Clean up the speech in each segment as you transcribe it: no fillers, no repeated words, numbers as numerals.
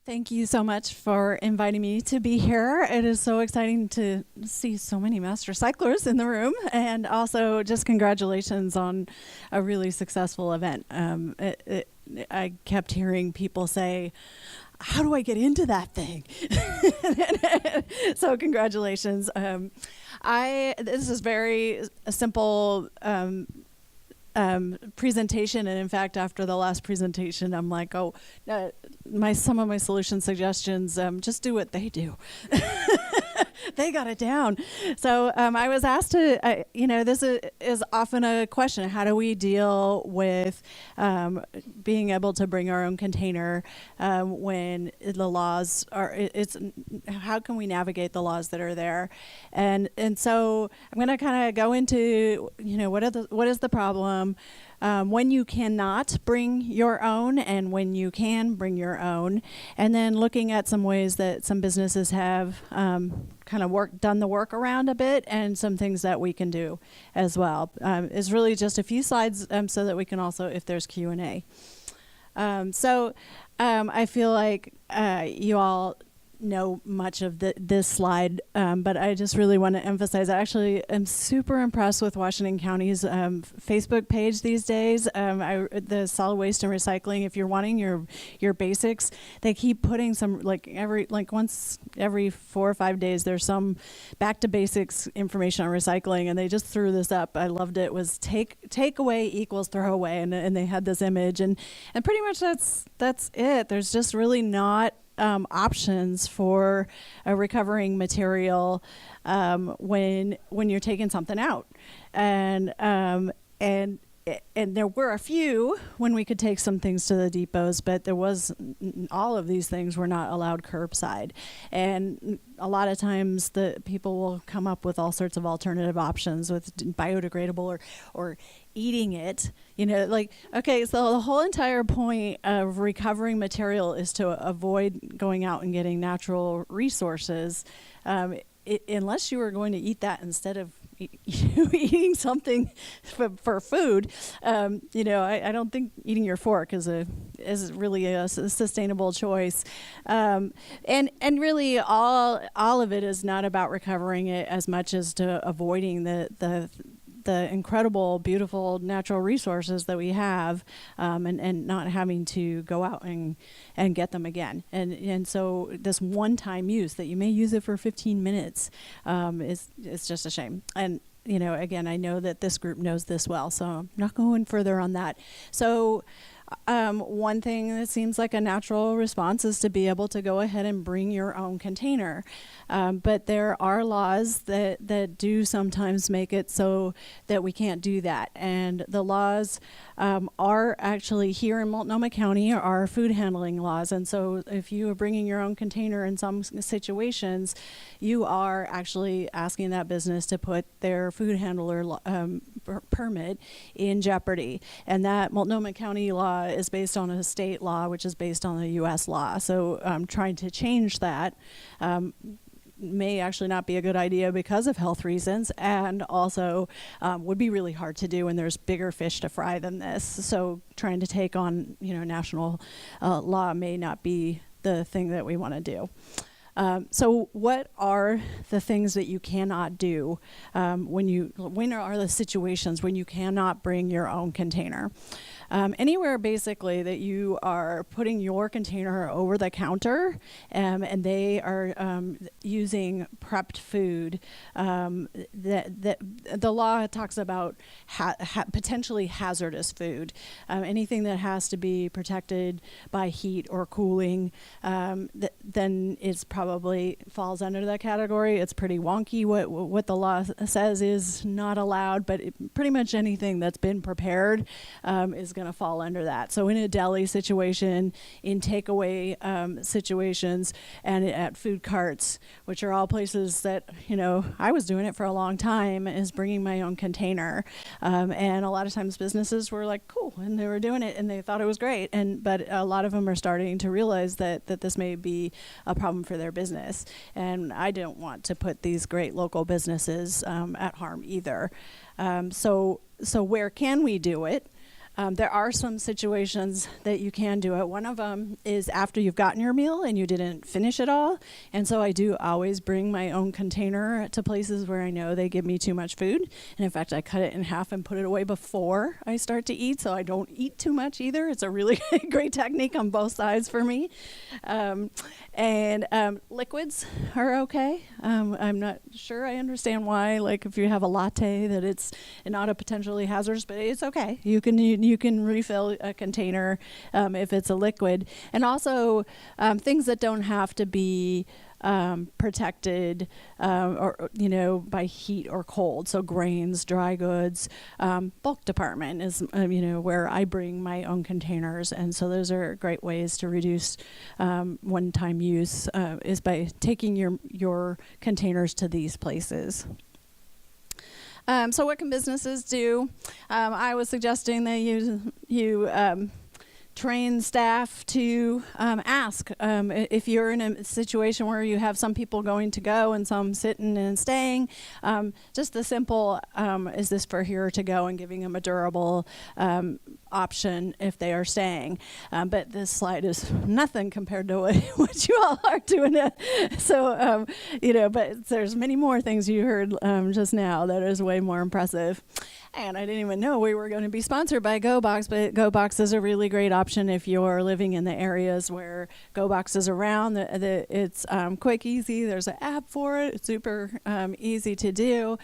Thank you so much for inviting me to be here. It is so exciting to see so many master cyclers in the room, and also just congratulations on a really successful event. I kept hearing people say, how do I get into that thing? So congratulations. This is very a simple presentation, and in fact, after the last presentation, I'm like, oh, some of my solution suggestions, just do what they do. They got it down. So I was asked to, this is often a question: how do we deal with being able to bring our own container when the laws are? How can we navigate the laws that are there? And so I'm going to kind of go into, what is the problem? When you cannot bring your own, and when you can bring your own, and then looking at some ways that some businesses have kind of done the work around a bit, and some things that we can do as well. It's really just a few slides so that we can also, if there's Q&A. I feel like you all know much of this slide, but I just really want to emphasize, I actually am super impressed with Washington County's Facebook page these days. The solid waste and recycling, if you're wanting your basics, they keep putting some, once every 4 or 5 days, there's some back to basics information on recycling, and they just threw this up. I loved it. It was take away equals throw away, and they had this image, and pretty much that's it. There's just really not options for a recovering material when you're taking something out, and there were a few when we could take some things to the depots, but there was all of these things were not allowed curbside, and a lot of times the people will come up with all sorts of alternative options with biodegradable or eating it. Okay, so the whole entire point of recovering material is to avoid going out and getting natural resources, unless you are going to eat that instead of eating something for food. I don't think eating your fork is really a sustainable choice. And really all of it is not about recovering it as much as to avoiding the incredible, beautiful natural resources that we have, and not having to go out and get them again. And so this one-time use that you may use it for 15 minutes is just a shame. And again, I know that this group knows this well, so I'm not going further on that. So one thing that seems like a natural response is to be able to go ahead and bring your own container. But there are laws that do sometimes make it so that we can't do that. And the laws are actually here in Multnomah County are food handling laws. And so if you are bringing your own container in some situations, you are actually asking that business to put their food handler permit in jeopardy. And that Multnomah County law is based on a state law, which is based on the U.S. law. So trying to change that may actually not be a good idea because of health reasons, and also would be really hard to do, and there's bigger fish to fry than this. So trying to take on national law may not be the thing that we want to do. So what are the things that you cannot do when are the situations when you cannot bring your own container? Anywhere basically that you are putting your container over the counter, and they are using prepped food, that the law talks about potentially hazardous food. Anything that has to be protected by heat or cooling, then it's probably falls under that category. It's pretty wonky what the law says is not allowed, but pretty much anything that's been prepared is going to fall under that. So in a deli situation, in takeaway situations, and at food carts, which are all places that, I was doing it for a long time, is bringing my own container. And a lot of times businesses were like, cool, and they were doing it and they thought it was great. But a lot of them are starting to realize that this may be a problem for their business. And I don't want to put these great local businesses at harm either. So where can we do it? There are some situations that you can do it. One of them is after you've gotten your meal and you didn't finish it all. And so I do always bring my own container to places where I know they give me too much food. And in fact, I cut it in half and put it away before I start to eat, so I don't eat too much either. It's a really great technique on both sides for me. Liquids are okay. I'm not sure I understand why, like if you have a latte, that it's not a potentially hazardous, but it's okay. You can refill a container if it's a liquid. And also things that don't have to be protected by heat or cold. So grains, dry goods, bulk department is where I bring my own containers, and so those are great ways to reduce one-time use is by taking your containers to these places. So what can businesses do? I was suggesting that you train staff to ask if you're in a situation where you have some people going to go and some sitting and staying. Just the simple, is this for here to go, and giving them a durable option if they are staying. But this slide is nothing compared to what you all are doing. But there's many more things you heard just now that is way more impressive. And I didn't even know we were going to be sponsored by GoBox, but GoBox is a really great option if you're living in the areas where GoBox is around. It's quick, easy. There's an app for it. It's super easy to do.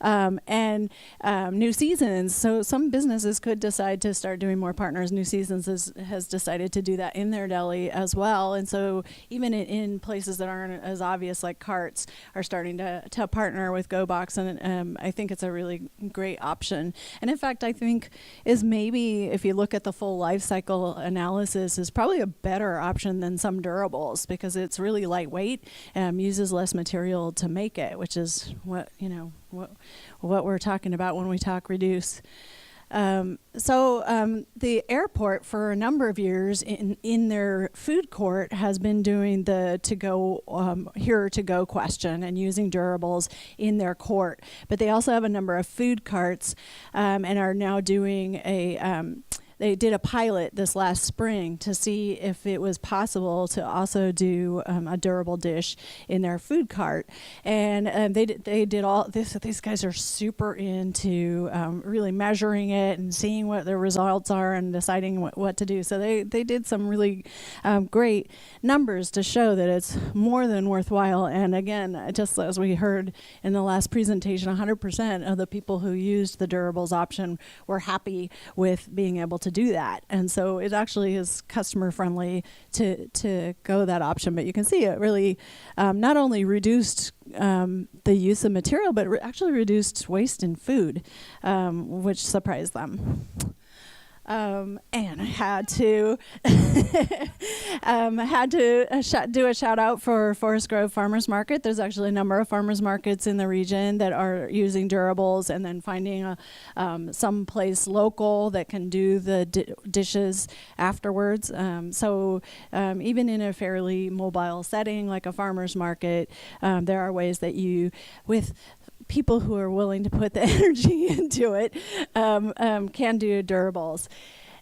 New Seasons. So some businesses could decide to start doing more partners. New Seasons has decided to do that in their deli as well. And so even in places that aren't as obvious, like carts, are starting to partner with GoBox. And I think it's a really great option. And in fact, I think is maybe, if you look at the full life cycle analysis, is probably a better option than some durables, because it's really lightweight, uses less material to make it, which is what we're talking about when we talk reduce. The airport for a number of years in their food court has been doing the here to go question and using durables in their court. But they also have a number of food carts and are now doing they did a pilot this last spring to see if it was possible to also do a durable dish in their food cart. And they did all this. These guys are super into really measuring it and seeing what the results are and deciding what to do. So they did some really great numbers to show that it's more than worthwhile. And again, just as we heard in the last presentation, 100% of the people who used the durables option were happy with being able to do that. And so it actually is customer friendly to go that option. But you can see it really not only reduced the use of material, but actually reduced waste in food, which surprised them. And I had to do a shout out for Forest Grove Farmers Market. There's actually a number of farmers markets in the region that are using durables, and then finding some place local that can do the dishes afterwards. Even in a fairly mobile setting like a farmers market, there are ways that with people who are willing to put the energy into it can do durables.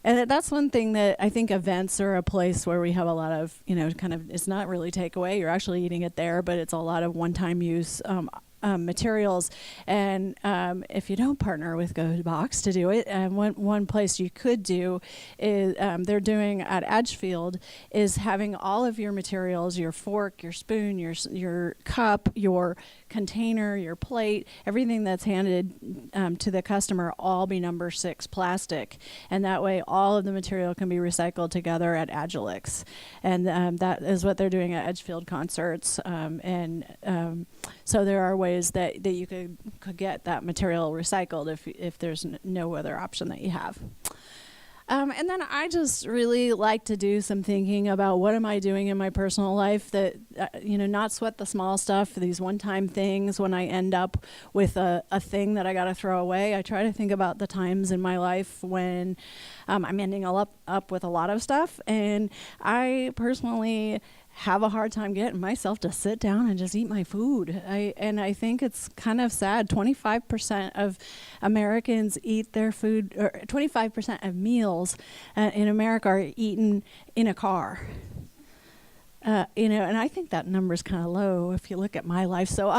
And that's one thing that I think events are a place where we have a lot of, it's not really takeaway. You're actually eating it there, but it's a lot of one-time use materials. And if you don't partner with GoBox to do it, one place you could do is they're doing at Edgefield is having all of your materials, your fork, your spoon, your cup, your container, your plate, everything that's handed to the customer all be number 6 plastic. And that way all of the material can be recycled together at Agilix. And that is what they're doing at Edgefield concerts. So there are ways that you could get that material recycled if there's no other option that you have. And then I just really like to do some thinking about what am I doing in my personal life that, not sweat the small stuff, these one-time things. When I end up with a thing that I got to throw away, I try to think about the times in my life when I'm ending up with a lot of stuff. And I personally have a hard time getting myself to sit down and just eat my food. I think it's kind of sad. 25% of Americans eat their food, or 25% of meals in America are eaten in a car. And I think that number's kind of low if you look at my life. So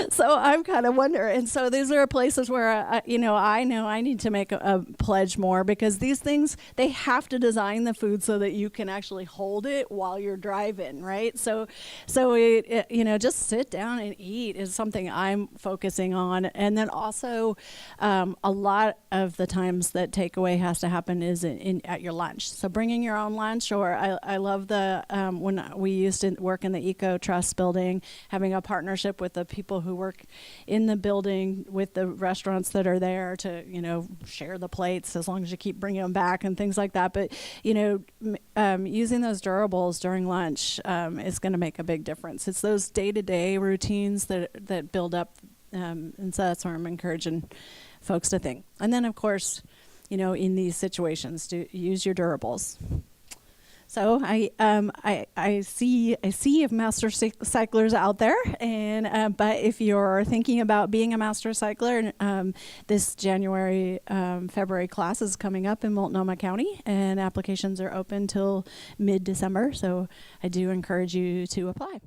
so I'm kind of wondering. And so these are places where, I know I need to make a pledge more, because these things, they have to design the food so that you can actually hold it while you're driving, right? So just sit down and eat is something I'm focusing on. And then also a lot of the times that takeaway has to happen is at your lunch. So bringing your own lunch, or I love the, when we used to work in the Eco Trust building, having a partnership with the people who work in the building with the restaurants that are there to, share the plates as long as you keep bringing them back and things like that. But, using those durables during lunch is going to make a big difference. It's those day-to-day routines that build up. And so that's where I'm encouraging folks to think. And then, of course, in these situations, to use your durables. So I see of master recyclers out there, and but if you're thinking about being a master recycler, this February class is coming up in Multnomah County, and applications are open till mid-December. So I do encourage you to apply.